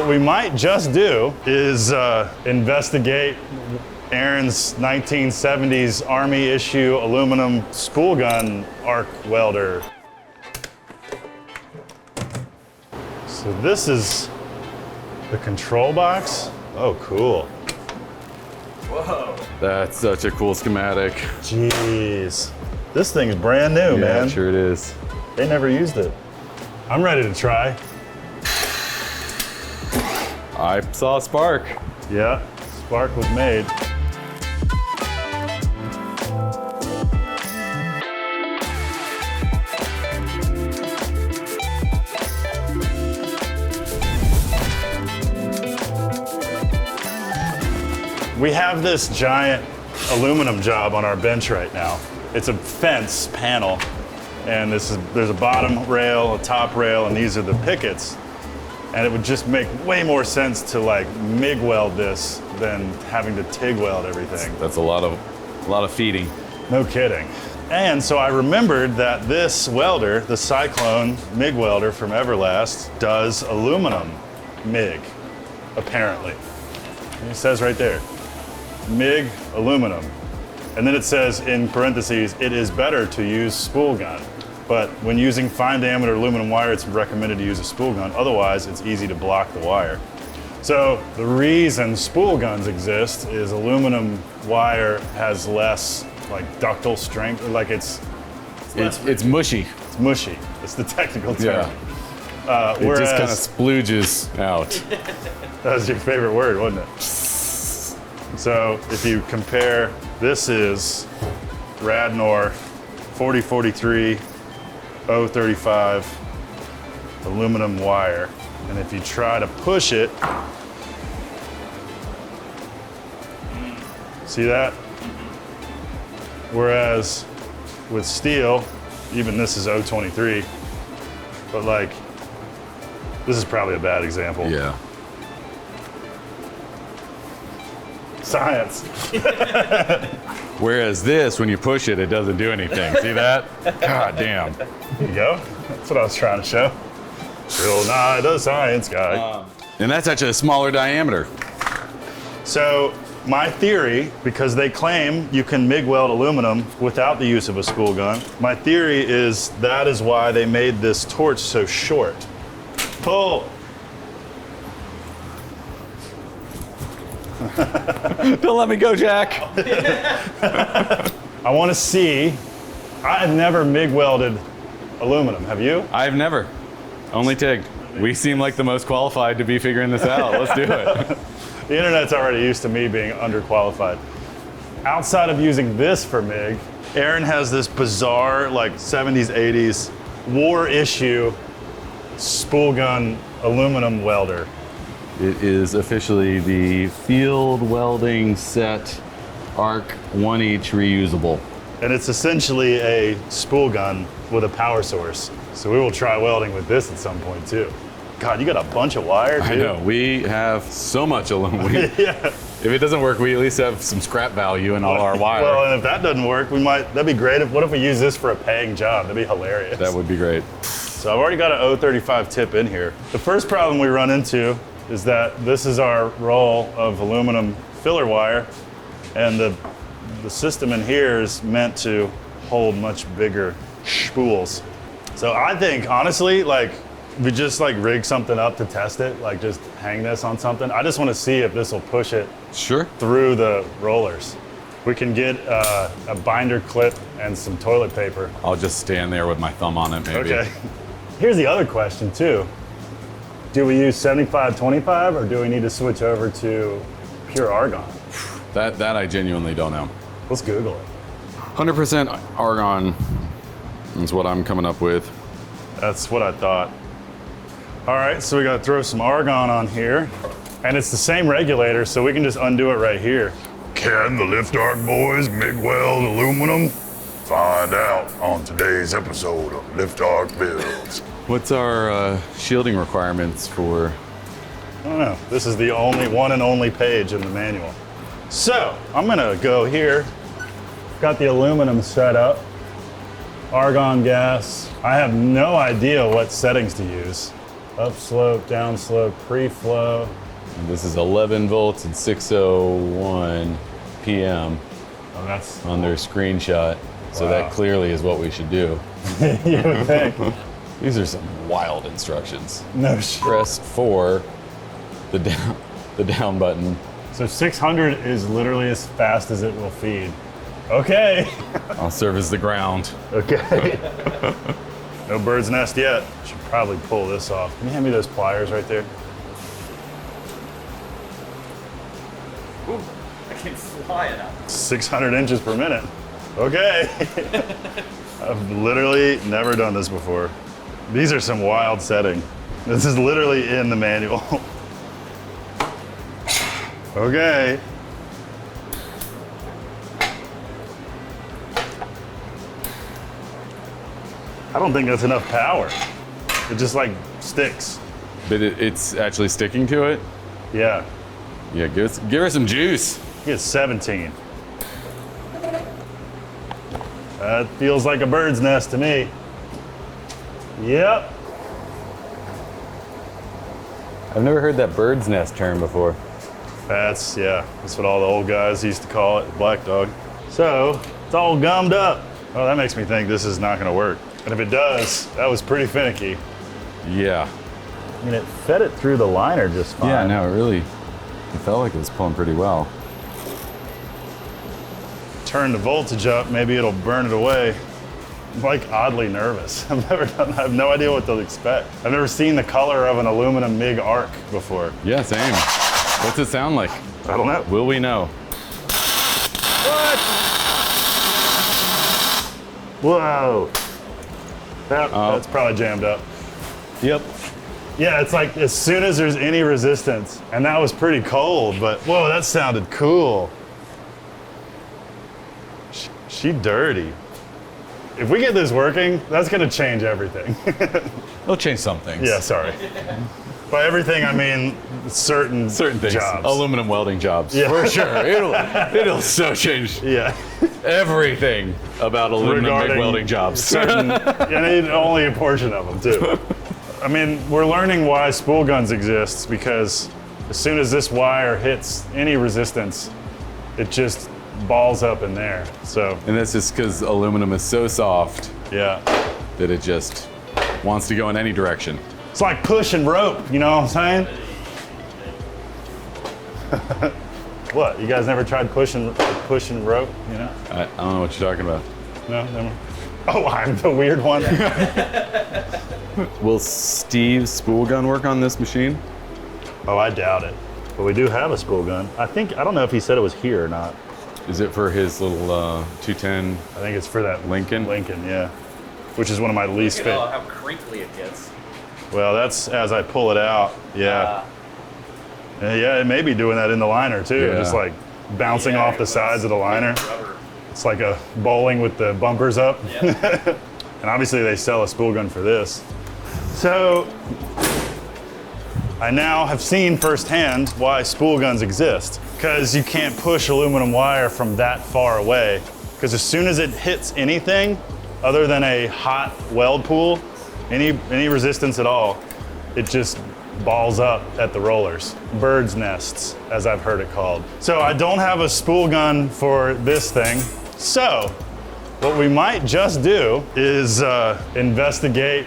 what we might just do is investigate Aaron's 1970s Army issue aluminum spool gun arc welder. So this is the control box. Oh, cool. Whoa. That's such a cool schematic. Jeez. This thing is brand new, man. Yeah, sure it is. They never used it. I'm ready to try. I saw a spark. Yeah, spark was made. We have this giant aluminum job on our bench right now. It's a fence panel, and there's a bottom rail, a top rail, and these are the pickets. And it would just make way more sense to like MIG weld this than having to TIG weld everything. That's a lot of feeding. No kidding. And so I remembered that this welder, the Cyclone MIG welder from Everlast, does aluminum MIG, apparently. And it says right there, MIG aluminum. And then it says in parentheses, it is better to use spool gun. But when using fine diameter aluminum wire, it's recommended to use a spool gun. Otherwise, it's easy to block the wire. So the reason spool guns exist is aluminum wire has less like ductile strength, like it's mushy. It's mushy. It's the technical term. Yeah. It just kind of splooges out. That was your favorite word, wasn't it? So if you compare, this is Radnor 4043 035 aluminum wire. And if you try to push it, see that? Whereas with steel, even this is 023, but like, this is probably a bad example. Yeah. Science. Whereas this, when you push it, it doesn't do anything. See that? God damn. There you go. That's what I was trying to show. Bill Nye, the science guy. And that's actually a smaller diameter. So my theory, because they claim you can MIG weld aluminum without the use of a spool gun, my theory is that is why they made this torch so short. Pull. Don't let me go, Jack. I want to see. I've never MIG welded aluminum. Have you? I've never. Only TIG. We seem like the most qualified to be figuring this out. Let's do it. The internet's already used to me being underqualified. Outside of using this for MIG, Aaron has this bizarre, like 70s, 80s war issue spool gun aluminum welder. It is officially the field welding set arc 1 each reusable. And it's essentially a spool gun with a power source. So we will try welding with this at some point too. God, you got a bunch of wire, dude. I know, we have so much aluminum. Yeah. If it doesn't work, we at least have some scrap value in all our wire. Well, and if that doesn't work, that'd be great. What if we use this for a paying job? That'd be hilarious. That would be great. So I've already got an 035 tip in here. The first problem we run into is that this is our roll of aluminum filler wire, and the system in here is meant to hold much bigger spools. So I think, honestly, like, we just like rig something up to test it, like just hang this on something. I just want to see if this will push it through the rollers. We can get a binder clip and some toilet paper. I'll just stand there with my thumb on it, maybe. Okay. Here's the other question too. Do we use 75-25 or do we need to switch over to pure argon? That I genuinely don't know. Let's Google it. 100% argon is what I'm coming up with. That's what I thought. All right, so we gotta throw some argon on here. And it's the same regulator, so we can just undo it right here. Can the Lift Arc boys MIG weld aluminum? Find out on today's episode of Lift Arc Builds. What's our shielding requirements for? I don't know. This is the one and only page in the manual. So I'm gonna go here. Got the aluminum set up. Argon gas. I have no idea what settings to use. Upslope, downslope, pre-flow. And this is 11 volts and 6:01 p.m. Oh, that's on their screenshot. So Wow. that clearly is what we should do. you would think. These are some wild instructions. No shit. Press 4, the down button. So 600 is literally as fast as it will feed. Okay. I'll service the ground. Okay. No bird's nest yet. Should probably pull this off. Can you hand me those pliers right there? Ooh, I can fly it up. 600 inches per minute. Okay. I've literally never done this before. These are some wild setting. This is literally in the manual. Okay. I don't think that's enough power. It just like sticks. But it's actually sticking to it? Yeah. Yeah, give her some juice. Get 17. That feels like a bird's nest to me. Yep. I've never heard that bird's nest term before. That's what all the old guys used to call it, black dog. So, it's all gummed up. Oh, that makes me think this is not gonna work. And if it does, that was pretty finicky. Yeah. I mean, it fed it through the liner just fine. Yeah, no, it felt like it was pulling pretty well. Turn the voltage up, maybe it'll burn it away. I'm like oddly nervous. I have no idea what to expect. I've never seen the color of an aluminum MIG arc before. Yeah, same. What's it sound like? I don't know. Will we know? Whoa. That's probably jammed up. Yep. Yeah, it's like as soon as there's any resistance, and that was pretty cold, but whoa, that sounded cool. She dirty. If we get this working, that's gonna change everything. It'll change some things. Yeah, sorry. By everything, I mean certain things. jobs. Aluminum welding jobs. Yeah. For sure. It'll so change Yeah. everything about aluminum MIG Regarding welding jobs. Certain, and only a portion of them, too. I mean, we're learning why spool guns exist because as soon as this wire hits any resistance, it just balls up in there. So, And that's just because aluminum is so soft yeah. that it just wants to go in any direction. It's like pushing rope, you know what I'm saying? What? You guys never tried pushing rope, you know? I don't know what you're talking about. No, never. Oh, I'm the weird one. Will Steve's spool gun work on this machine? Oh, I doubt it. But we do have a spool gun. I don't know if he said it was here or not. Is it for his little 210? I think it's for that Lincoln? Lincoln, yeah. Which is one of my least Look at favorite. how crinkly it gets. Well, that's as I pull it out. Yeah. Yeah, it may be doing that in the liner too. Yeah. Just like bouncing off the sides of the liner. Rubber. It's like a bowling with the bumpers up. Yeah. And obviously they sell a spool gun for this. So I now have seen firsthand why spool guns exist. Because you can't push aluminum wire from that far away. Because as soon as it hits anything other than a hot weld pool, any resistance at all, it just balls up at the rollers. Bird's nests, as I've heard it called. So I don't have a spool gun for this thing. So what we might just do is investigate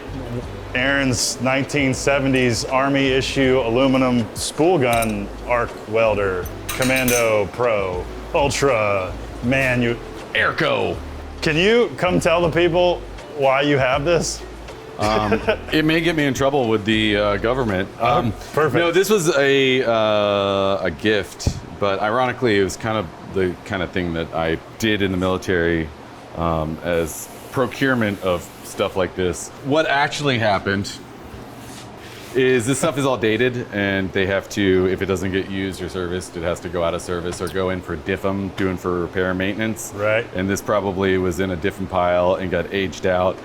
Aaron's 1970s Army issue aluminum spool gun arc welder, Commando Pro, Ultra, Airco. Can you come tell the people why you have this? It may get me in trouble with the government. Perfect. No, this was a gift, but ironically, it was kind of the kind of thing that I did in the military as procurement of stuff like this. What actually happened is this stuff is all dated, and they have to, if it doesn't get used or serviced, it has to go out of service or go in for DIFM, doing for repair and maintenance. Right. And this probably was in a DIFM pile and got aged out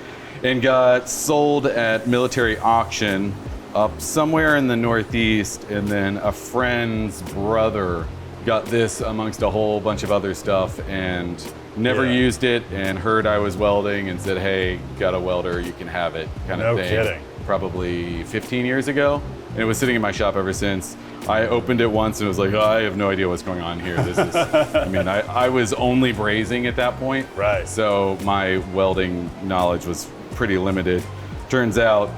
and got sold at military auction up somewhere in the Northeast, and then a friend's brother got this amongst a whole bunch of other stuff and never Yeah. used it, and heard I was welding and said, hey, got a welder, you can have it, kind of No thing. kidding. probably 15 years ago, and it was sitting in my shop ever since. I opened it once and was like, oh, I have no idea what's going on here. This is, I mean, I was only brazing at that point. Right. So my welding knowledge was pretty limited. Turns out,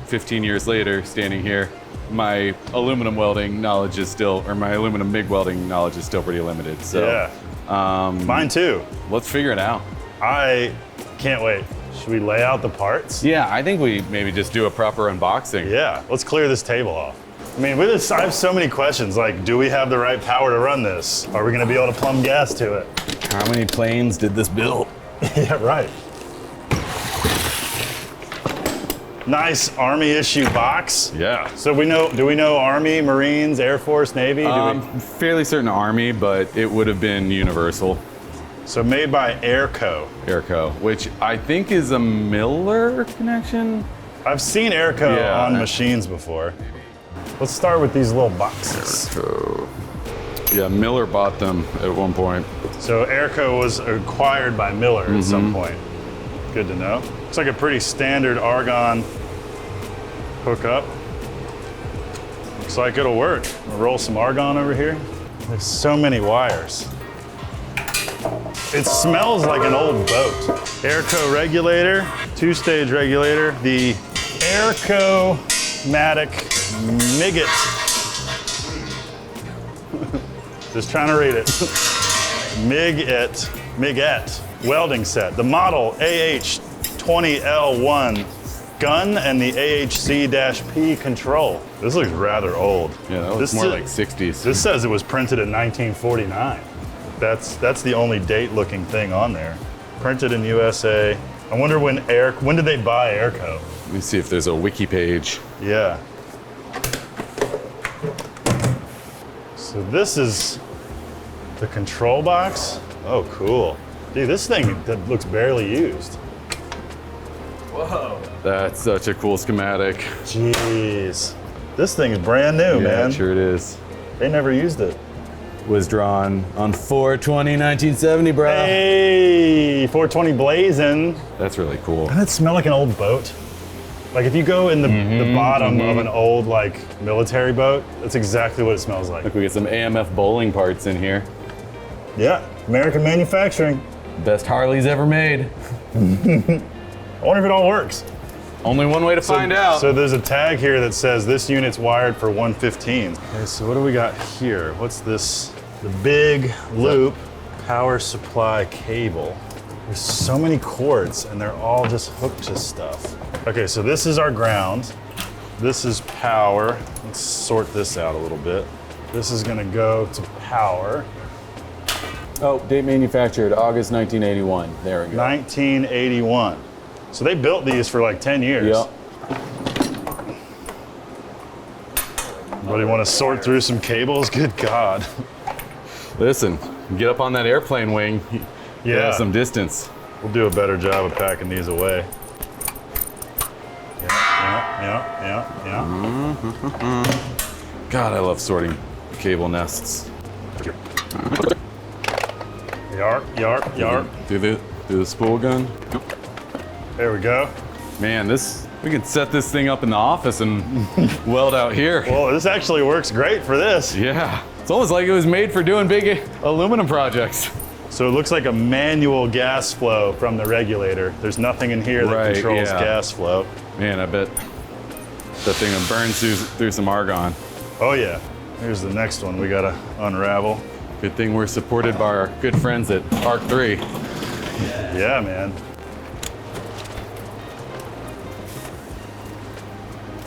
15 years later, standing here, my aluminum welding knowledge is still, or my aluminum MIG welding knowledge is still pretty limited. So, yeah. Mine too. Let's figure it out. I can't wait. Should we lay out the parts? Yeah, I think we maybe just do a proper unboxing. Yeah, let's clear this table off. I mean, with this, I have so many questions, like, do we have the right power to run this? Are we gonna be able to plumb gas to it? How many planes did this build? Yeah, right. Nice Army issue box. Yeah. So do we know Army, Marines, Air Force, Navy? Fairly certain Army, but it would have been Universal. So made by Airco, which I think is a Miller connection. I've seen Airco on machines before. Let's start with these little boxes. Airco. Yeah, Miller bought them at one point. So Airco was acquired by Miller at some point. Good to know. Looks like a pretty standard argon hookup. Looks like it'll work. We'll roll some argon over here. There's so many wires. It smells like an old boat. Airco regulator, 2-stage regulator. The Airco-matic Miget. Just trying to read it. Miget welding set. The model AH20L1 gun and the AHC-P control. This looks rather old. Yeah, that looks more like 60s. This says it was printed in 1949. That's the only date-looking thing on there. Printed in USA. I wonder when did they buy Airco? Let me see if there's a wiki page. Yeah. So this is the control box. Oh, cool. Dude, this thing that looks barely used. Whoa. That's such a cool schematic. Jeez. This thing is brand new, man. Yeah, sure it is. They never used it. Was drawn on 4/20/1970, bro. Hey, 420 blazing. That's really cool. Doesn't it smell like an old boat? Like if you go in the bottom of an old like military boat, that's exactly what it smells like. Look, we get some AMF bowling parts in here. Yeah, American manufacturing. Best Harleys ever made. I wonder if it all works. Only one way to find out. So there's a tag here that says this unit's wired for 115. Okay, so what do we got here? What's this? The big loop power supply cable. There's so many cords and they're all just hooked to stuff. Okay, so this is our ground. This is power. Let's sort this out a little bit. This is gonna go to power. Oh, date manufactured, August 1981. There we go. 1981. So they built these for like 10 years. Yep. Anybody want to sort through some cables? Good God. Listen, get up on that airplane wing. Yeah. Some distance. We'll do a better job of packing these away. Yeah. God, I love sorting cable nests. Yarp. Through the spool gun. There we go. Man, we can set this thing up in the office and weld out here. Well, this actually works great for this. Yeah, it's almost like it was made for doing big aluminum projects. So it looks like a manual gas flow from the regulator. There's nothing in here that controls gas flow. Man, I bet that thing burns through some argon. Oh yeah. Here's the next one we gotta unravel. Good thing we're supported by our good friends at Arc 3. Yeah, man.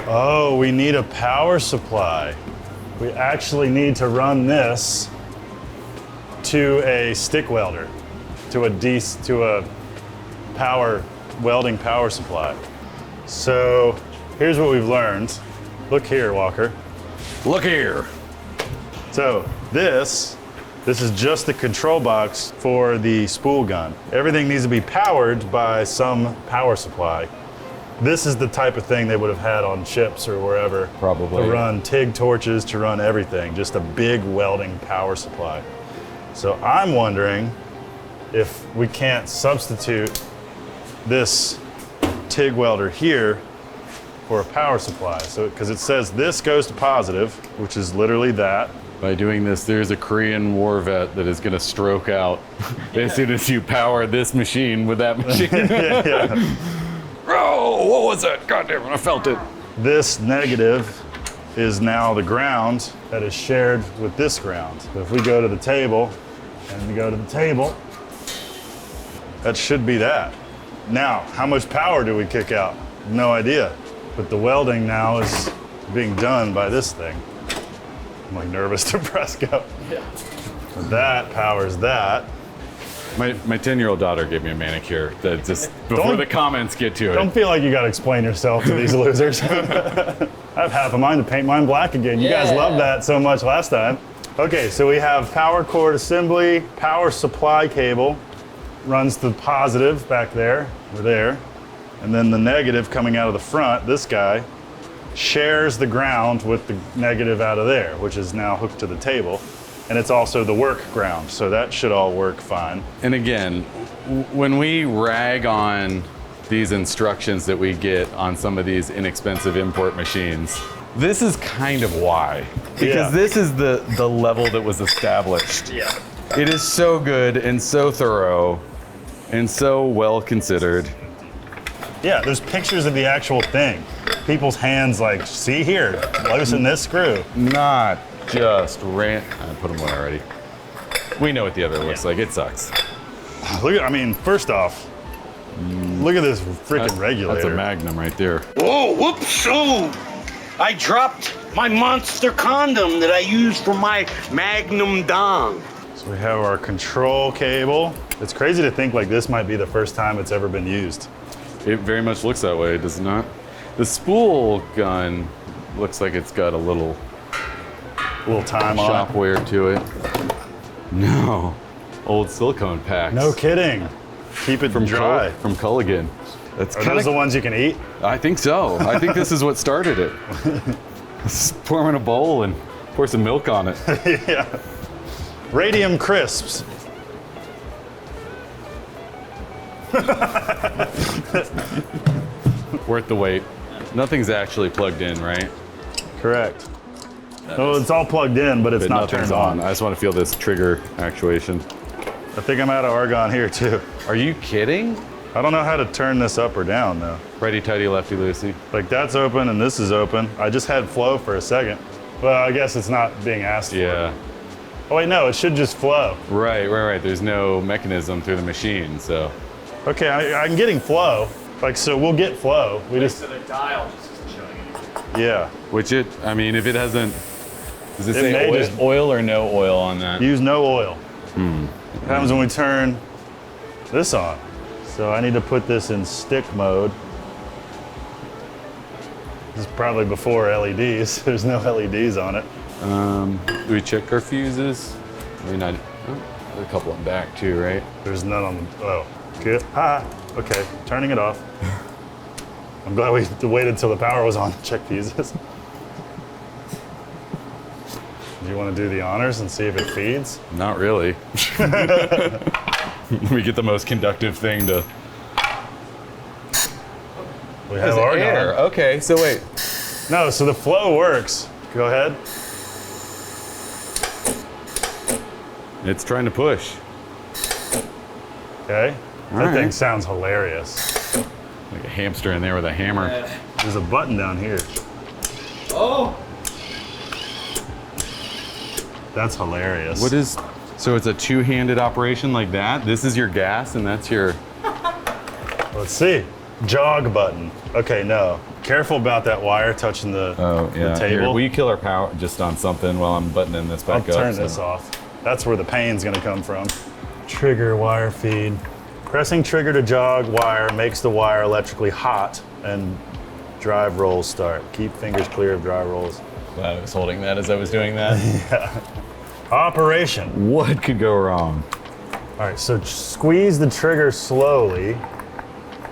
Oh, we need a power supply. We actually need to run this to a stick welder, to a welding power supply. So here's what we've learned. Look here, Walker. Look here. So this is just the control box for the spool gun. Everything needs to be powered by some power supply. This is the type of thing they would have had on ships or wherever. Probably. To run TIG torches, to run everything. Just a big welding power supply. So I'm wondering if we can't substitute this TIG welder here for a power supply. So, because it says this goes to positive, which is literally that. By doing this, there's a Korean war vet that is going to stroke out as soon as you power this machine with that machine. Yeah. Oh, what was that? God damn it, I felt it. This negative is now the ground that is shared with this ground. So if we go to the table, and we go to the table, that should be that. Now, how much power do we kick out? No idea. But the welding now is being done by this thing. I'm like nervous to press go. Yeah. That powers that. My 10-year-old daughter gave me a manicure that just, before the comments get to it. Don't feel like you gotta explain yourself to these losers. I have half of mine to paint mine black again. You guys loved that so much last time. Okay, so we have power cord assembly, power supply cable, runs to positive back there, or there. And then the negative coming out of the front, this guy, shares the ground with the negative out of there, which is now hooked to the table. And it's also the work ground, so that should all work fine. And again, when we rag on these instructions that we get on some of these inexpensive import machines, this is kind of why. Because this is the level that was established. Yeah. It is so good and so thorough and so well considered. Yeah, there's pictures of the actual thing. People's hands like, see here, loosen this screw. Not just I put them away already. We know what the other looks like. It sucks. Look at, I mean, first off, look at this freaking regulator. That's a Magnum right there. Whoa, whoops, oh! I dropped my monster condom that I used for my Magnum dong. So we have our control cable. It's crazy to think like this might be the first time it's ever been used. It very much looks that way, does it not? The spool gun looks like it's got a little Time on shop it. wear to it. No, old silicone packs. No kidding. Keep it dry. From Culligan. That's Are those the ones you can eat? I think so. I think this is what started it. Just pour them in a bowl and pour some milk on it. Yeah. Radium crisps. Worth the wait. Nothing's actually plugged in, right? Correct. Oh, it's all plugged in, but it's But not nothing's turned on. I just want to feel this trigger actuation. I think I'm out of argon here too. Are you kidding? I don't know how to turn this up or down though. Righty tighty, lefty loosey. Like that's open and this is open. I just had flow for a second. Well, I guess it's not being asked for. Yeah. Oh wait, no, it should just flow. Right. There's no mechanism through the machine, so. Okay, I'm getting flow. Like, so we'll get flow. We just, So the dial just isn't showing anything. yeah. Which I mean, if it hasn't, does it It say may oil, just- oil or no oil on that? Use no oil. What happens when we turn this on? So I need to put this in stick mode. This is probably before LEDs. There's no LEDs on it. Do we check our fuses? I mean, there's a couple of them back too, right? There's none on the, oh, good. Okay, turning it off. I'm glad we waited until the power was on to check fuses. Do you want to do the honors and see if it feeds? Not really. We get the most conductive thing to. We have argon. Okay, so wait. No, so the flow works. Go ahead. It's trying to push. Okay. All That right. thing sounds hilarious. Like a hamster in there with a hammer. There's a button down here. Oh! That's hilarious. What is? So it's a two-handed operation like that? This is your gas and that's your. Let's see. Jog button. Okay, no. Careful about that wire touching the, the table. Here, will you kill our power just on something while I'm buttoning this I'll back up? turn this off. That's where the pain's gonna come from. Trigger wire feed. Pressing trigger to jog wire makes the wire electrically hot and drive rolls start. Keep fingers clear of drive rolls. I was holding that as I was doing that. Operation. What could go wrong? All right, so squeeze the trigger slowly.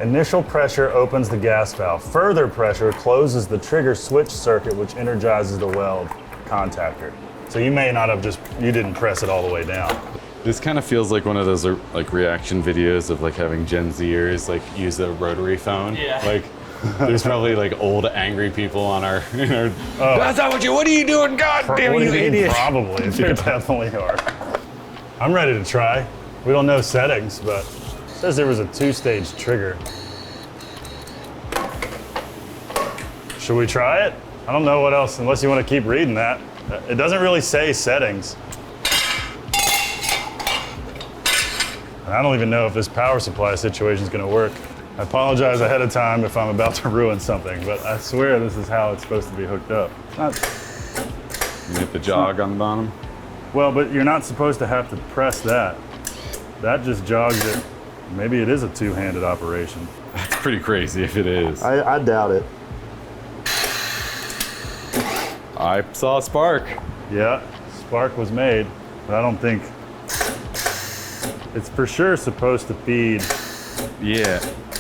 Initial pressure opens the gas valve. Further pressure closes the trigger switch circuit, which energizes the weld contactor. So you may not have you didn't press it all the way down. This kind of feels like one of those like reaction videos of like having Gen Zers like use a rotary phone. Yeah. Like There's probably like old angry people on our. That's not what are you doing? God damn What do you, mean, idiot! Probably. There definitely are. I'm ready to try. We don't know settings, but it says there was a 2-stage trigger. Should we try it? I don't know what else, unless you want to keep reading that. It doesn't really say settings. And I don't even know if this power supply situation is going to work. I apologize ahead of time if I'm about to ruin something, but I swear this is how it's supposed to be hooked up. You hit the jog on the bottom. Well, but you're not supposed to have to press that. That just jogs it. Maybe it is a two-handed operation. That's pretty crazy if it is. I doubt it. I saw a spark. Yeah, spark was made, but I don't think it's for sure supposed to feed Yeah.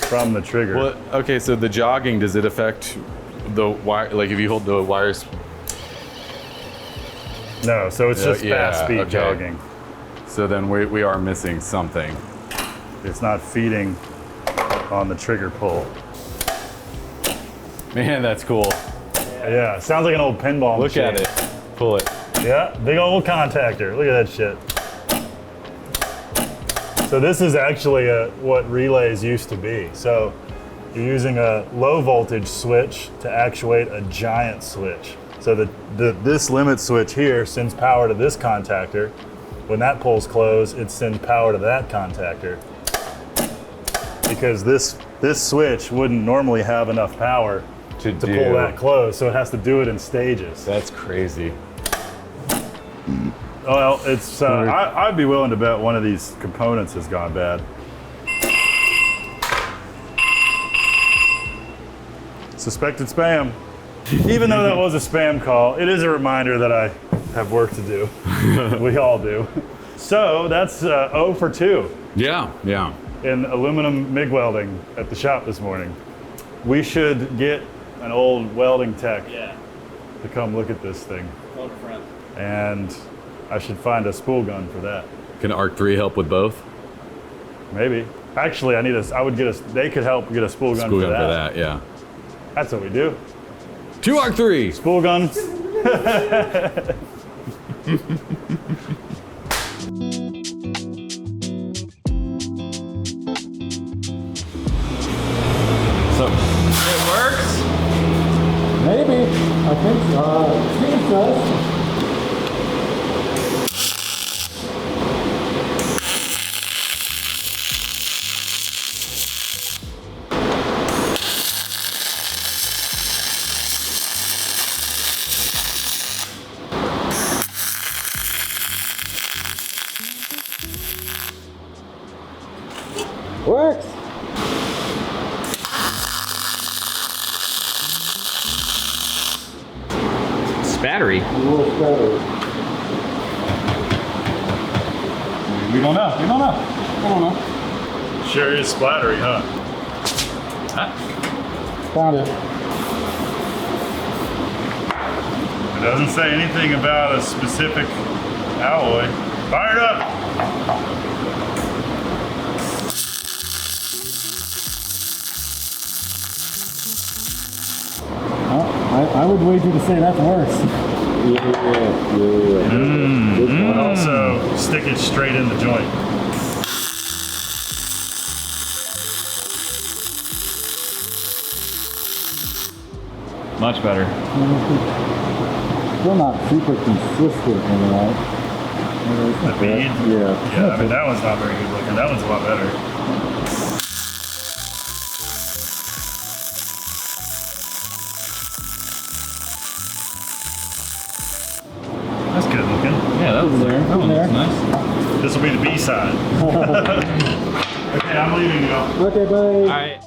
from the trigger. Well, okay, so the jogging, does it affect the wire? Like if you hold the wires? No, so it's just Yeah, fast speed okay. jogging. So then we are missing something. It's not feeding on the trigger pull. Man, that's cool. Yeah, sounds like an old pinball Look machine. at it. Pull it. Yeah, big old contactor. Look at that shit. So this is actually what relays used to be. So you're using a low voltage switch to actuate a giant switch. So this limit switch here sends power to this contactor. When that pulls close, it sends power to that contactor. Because this switch wouldn't normally have enough power to pull that close, so it has to do it in stages. That's crazy. Well, it's I'd be willing to bet one of these components has gone bad. Suspected spam. Even though that was a spam call, it is a reminder that I have work to do. We all do. So that's 0 for 2 Yeah, yeah. in aluminum MIG welding at the shop this morning. We should get an old welding tech to come look at this thing. And I should find a spool gun for that. Can Arc 3 help with both? Maybe. Actually, they could help get a spool gun Spool for gun for that. that, yeah. That's what we do. 2 Arc 3! Spool gun. So, it works? Maybe. I think Steve does. Works. Battery. A little better. We don't know. We don't know. I don't know. Sure is splattery, huh? Found it. It doesn't say anything about a specific alloy. Fire it up! I would wager to say that's worse. But also stick it straight in the joint. Much better. Still not super consistent in that. The bead? Yeah. Yeah, I mean, that one's not very good looking. That one's a lot better. That's good looking. Yeah, that was there. That one looks nice. This will be the B side. Okay, I'm leaving you. Okay, bye. All right.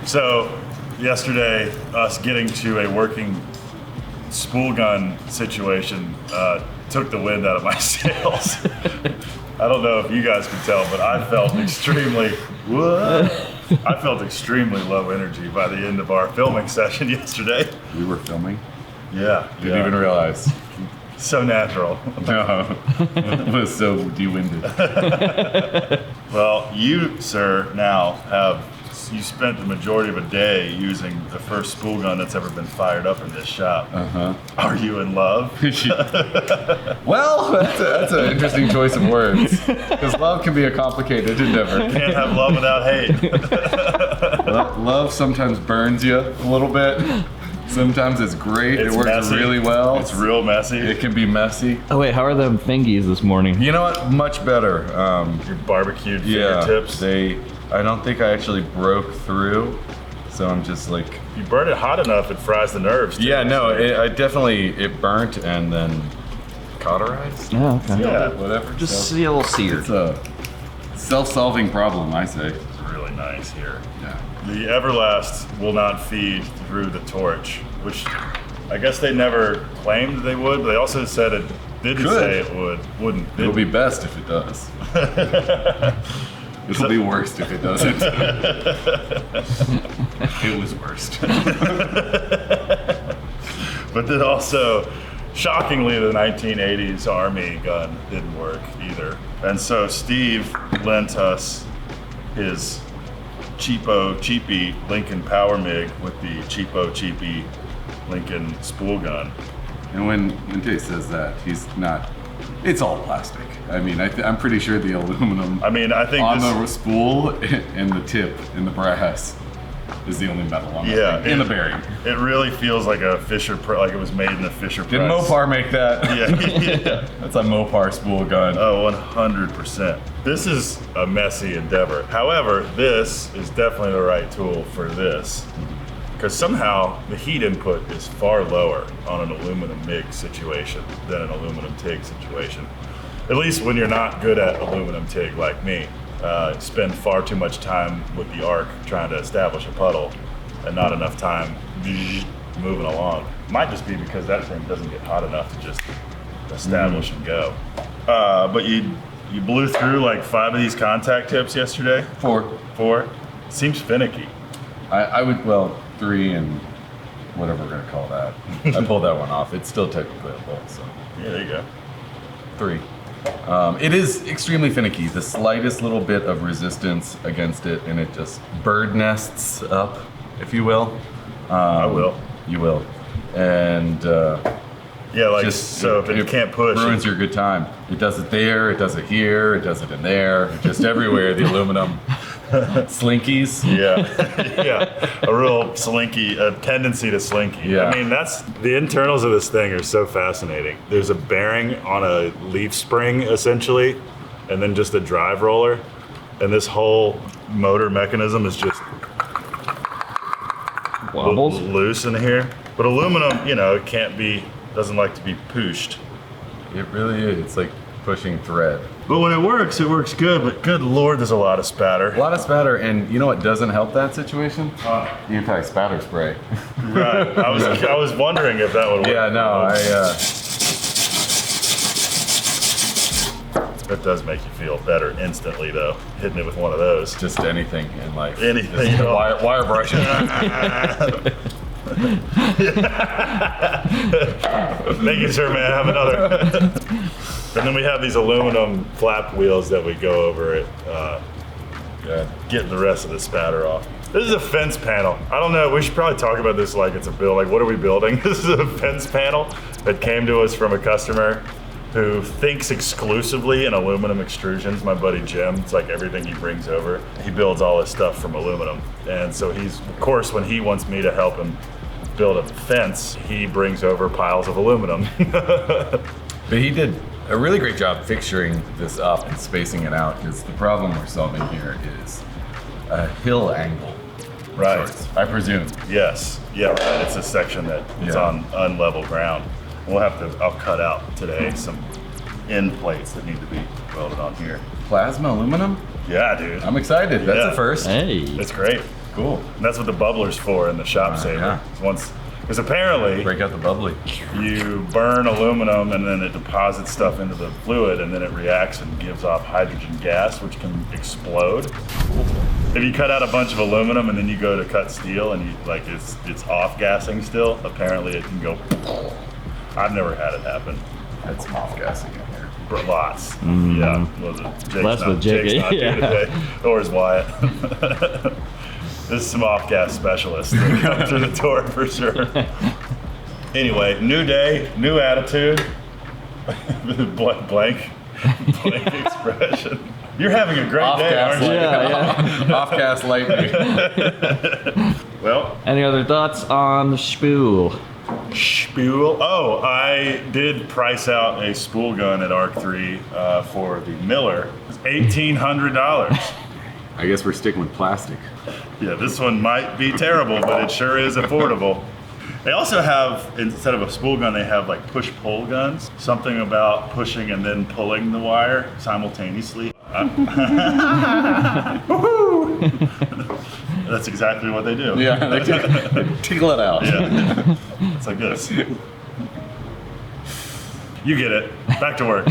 So yesterday, us getting to a working spool gun situation took the wind out of my sails. I don't know if you guys can tell, but I felt extremely low energy by the end of our filming session yesterday. We were filming? Yeah. Didn't even realize. So natural. No, it was so de-winded. Well, you, sir, now you spent the majority of a day using the first spool gun that's ever been fired up in this shop. Are you in love? Well, that's an interesting choice of words. Because love can be a complicated endeavor. Can't have love without hate. Love sometimes burns you a little bit. Sometimes it's great. It's it works messy. really well. It's real messy. It can be messy. Oh wait, how are the fingies this morning? You know what? Much better. Your barbecued Yeah, fingertips. I don't think I actually broke through. So I'm just like. You burn it hot enough, it fries the nerves. Yeah, no, it burnt and then cauterized. Oh, okay. Yeah. Whatever. Just So see a little seared. it's a self-solving problem, I say. It's really nice here. Yeah. The Everlast will not feed through the torch, which I guess they never claimed they would, but they also said it didn't Could. say it wouldn't. It'll be best if it does. It'll be worst if it doesn't. It was worst. But then also, shockingly, the 1980s Army gun didn't work either. And so Steve lent us his cheapy Lincoln Power MIG with the cheapy Lincoln spool gun. And when Jay says that, he's not. It's all plastic. I mean, I'm pretty sure the aluminum I mean, I think on this, the spool and the tip and the brass is the only metal on that thing. And the bearing. It really feels like a like it was made in a Fisher Price. Did Mopar make that? Yeah. That's a Mopar spool gun. Oh, 100%. This is a messy endeavor. However, this is definitely the right tool for this. Because somehow the heat input is far lower on an aluminum MIG situation than an aluminum TIG situation. At least when you're not good at aluminum TIG like me. Spend far too much time with the arc trying to establish a puddle and not enough time moving along. Might just be because that thing doesn't get hot enough to just establish and go. But you blew through like 5 of these contact tips yesterday? 4? Seems finicky. I would, 3 and whatever we're gonna call that. I pulled that one off. It's still technically a bolt, so. Yeah, there you go. 3. It is extremely finicky. The slightest little bit of resistance against it, and it just bird nests up, if you will. I will. You will. And Yeah, like, just so if it can't push. ruins your good time. It does it there, it does it here, it does it in there, just everywhere. The aluminum slinkies. Yeah, yeah, a real slinky, a tendency to slinky. Yeah. I mean, that's, the internals of this thing are so fascinating. There's a bearing on a leaf spring, essentially, and then just a drive roller. And this whole motor mechanism is just Wobbles. loose in here. But aluminum, you know, it can't be, doesn't like to be pushed. It really is. It's like pushing thread. But when it works good, but good Lord, there's a lot of spatter. A lot of spatter, and you know what doesn't help that situation? Anti-spatter spray. Right, I was wondering if that would work. Yeah, no, That does make you feel better instantly, though, hitting it with one of those. just anything in life. Anything Just at all. wire brushing. Thank you, sir, man. Have another. And then we have these aluminum flap wheels that we go over it, getting the rest of the spatter off. This is a fence panel. I don't know, we should probably talk about this like it's a build. Like, what are we building? This is a fence panel that came to us from a customer who thinks exclusively in aluminum extrusions. My buddy Jim, it's like everything he brings over. He builds all his stuff from aluminum. And so he's, of course, when he wants me to help him build a fence, he brings over piles of aluminum. But he did a really great job fixturing this up and spacing it out, because the problem we're solving here is a hill angle. of Right. sorts, I presume. Yes, yeah, right. It's a section that is Yeah. on unlevel ground. We'll have to, I'll cut out today some end plates that need to be welded on here. Plasma aluminum? Yeah, dude. I'm excited. That's Yeah. a first. Hey. It's great. Cool. And that's what the bubbler's for in the shop saver. yeah. Because apparently Break out the bubbly. you burn aluminum and then it deposits stuff into the fluid and then it reacts and gives off hydrogen gas, which can explode. If you cut out a bunch of aluminum and then you go to cut steel and you like it's off gassing still, apparently it can go. I've never had it happen. Had some off gassing in here. Lots. Yeah. Was it Jake's That's what Jake Jake's not here yeah. today. Or is Wyatt. This is some off-gas specialist that come through the door for sure. Anyway, new day, new attitude. blank expression. You're having a great day, aren't you? Yeah. Off gas lightning. Well, Any other thoughts on the Spool? Spool. Oh, I did price out a spool gun at Arc 3 for the Miller. It's $1,800. I guess we're sticking with plastic. Yeah, this one might be terrible, but it sure is affordable. They also have, instead of a spool gun, they have like push-pull guns. Something about pushing and then pulling the wire simultaneously. That's exactly what they do. Yeah, they tickle it out. Yeah. It's like this. You get it. Back to work.